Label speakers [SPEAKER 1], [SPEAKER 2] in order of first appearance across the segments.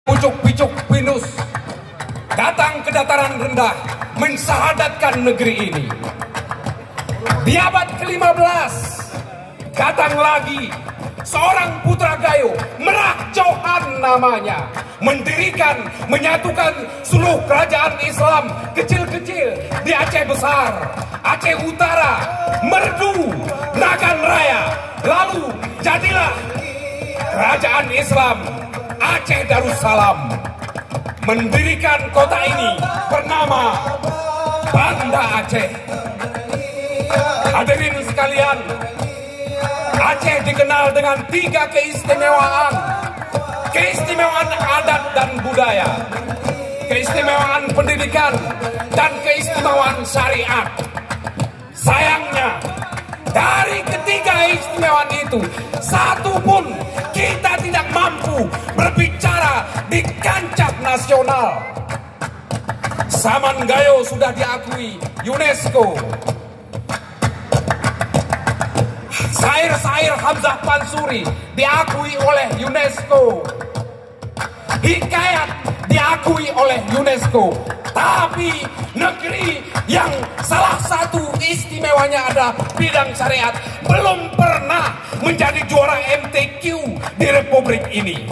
[SPEAKER 1] pucuk-pucuk pinus datang ke dataran rendah mensahadatkan negeri ini. Di abad ke-15 datang lagi seorang putra Gayo, Merah Johan namanya, mendirikan, menyatukan seluruh kerajaan Islam kecil-kecil di Aceh Besar, Aceh Utara, Merdu, Nagan Raya. Lalu jadilah kerajaan Islam Aceh Darussalam, mendirikan kota ini bernama Banda Aceh. Hadirin sekalian, Aceh dikenal dengan 3 keistimewaan. Keistimewaan adat dan budaya, keistimewaan pendidikan, dan keistimewaan syariat. Sayangnya, dari ketiga keistimewaan itu, satu pun kita tidak mampu berbicara di kancah nasional. Saman Gayo sudah diakui UNESCO. Syair-syair Hamzah Pansuri diakui oleh UNESCO. Hikayat diakui oleh UNESCO. Tapi negeri yang salah satu istimewanya adalah bidang syariat belum pernah menjadi juara MTQ di Republik ini.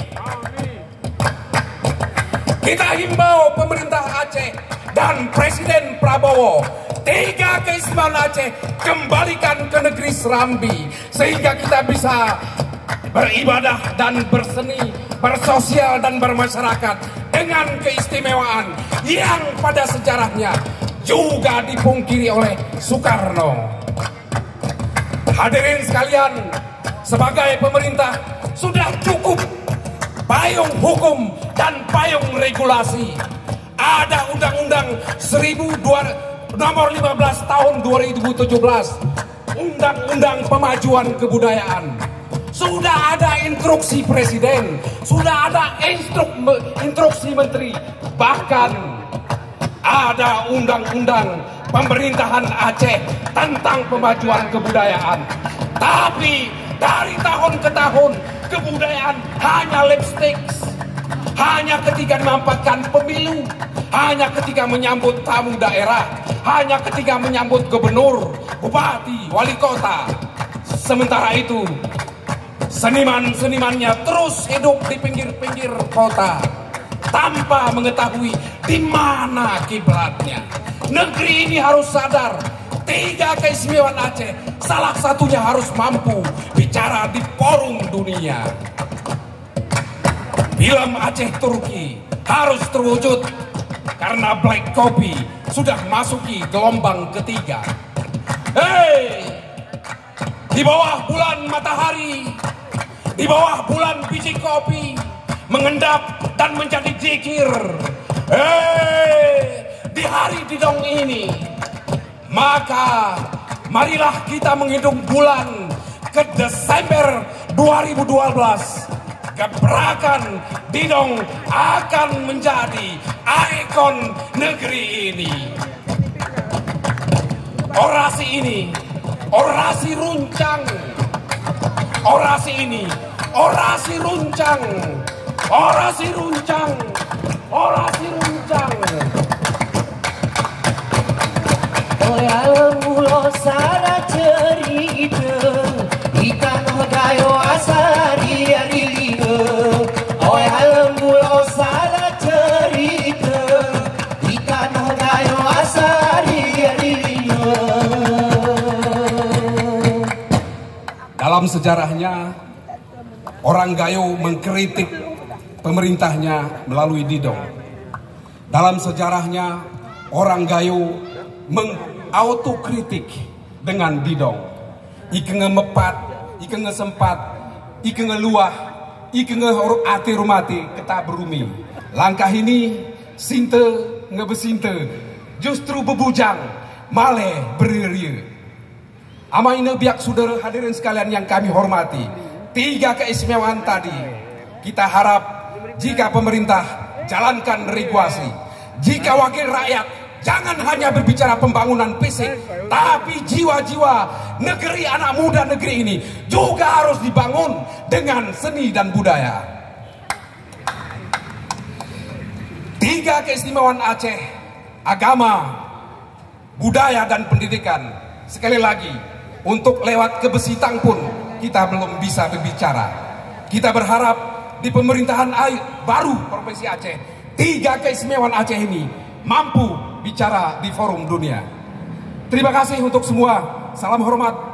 [SPEAKER 1] Kita himbau pemerintah Aceh dan Presiden Prabowo, 3 keistimewaan Aceh kembalikan ke negeri Serambi sehingga kita bisa beribadah dan berseni, bersosial dan bermasyarakat dengan keistimewaan yang pada sejarahnya juga dipungkiri oleh Soekarno. Hadirin sekalian, sebagai pemerintah sudah cukup payung hukum dan payung regulasi. Ada Undang-Undang nomor 15 tahun 2017, Undang-Undang Pemajuan Kebudayaan. Sudah ada instruksi presiden, sudah ada instruksi menteri, bahkan ada undang-undang pemerintahan Aceh tentang pemajuan kebudayaan. Tapi dari tahun ke tahun kebudayaan hanya lipstick, hanya ketika memanfaatkan pemilu, hanya ketika menyambut tamu daerah, hanya ketika menyambut gubernur, bupati, wali kota. Sementara itu seniman-senimannya terus hidup di pinggir-pinggir kota tanpa mengetahui di mana kiblatnya. Negeri ini harus sadar, 3 keistimewaan Aceh salah satunya harus mampu bicara di forum dunia. Film Aceh Turki harus terwujud karena Black Copy sudah masuki gelombang ketiga. Hei, di bawah bulan matahari, di bawah bulan biji kopi mengendap dan menjadi zikir. Di hari Didong ini, maka marilah kita menghitung bulan ke Desember 2012. Gebrakan Didong akan menjadi ikon negeri ini. Orasi ini, orasi runcang. Orasi ini, orasi runcang. Orasi runcang. Orasi runcang.
[SPEAKER 2] Oleh alam mulo sada cerita ikan Gayo asari adilina. Oleh alam mulo sada cerita ikan Gayo asari adilina.
[SPEAKER 1] Dalam sejarahnya, orang Gayo mengkritik pemerintahnya melalui Didong. Dalam sejarahnya, orang Gayo mengautokritik dengan Didong. Ike ngemepat, ike ngesempat, ike ngeluah, ike ngeati rumati kita berumi. Langkah ini sinte ngebesinte justru bebujang maleh berirye. Amaina biak saudara hadirin sekalian yang kami hormati, 3 keistimewaan tadi kita harap jika pemerintah jalankan regulasi, jika wakil rakyat jangan hanya berbicara pembangunan fisik, tapi jiwa-jiwa negeri anak muda negeri ini juga harus dibangun dengan seni dan budaya. Tiga keistimewaan Aceh, agama, budaya, dan pendidikan. Sekali lagi, untuk lewat ke Besitang pun kita belum bisa berbicara. Kita berharap di pemerintahan baru Provinsi Aceh, tiga keistimewaan Aceh ini mampu bicara di forum dunia. Terima kasih untuk semua. Salam hormat.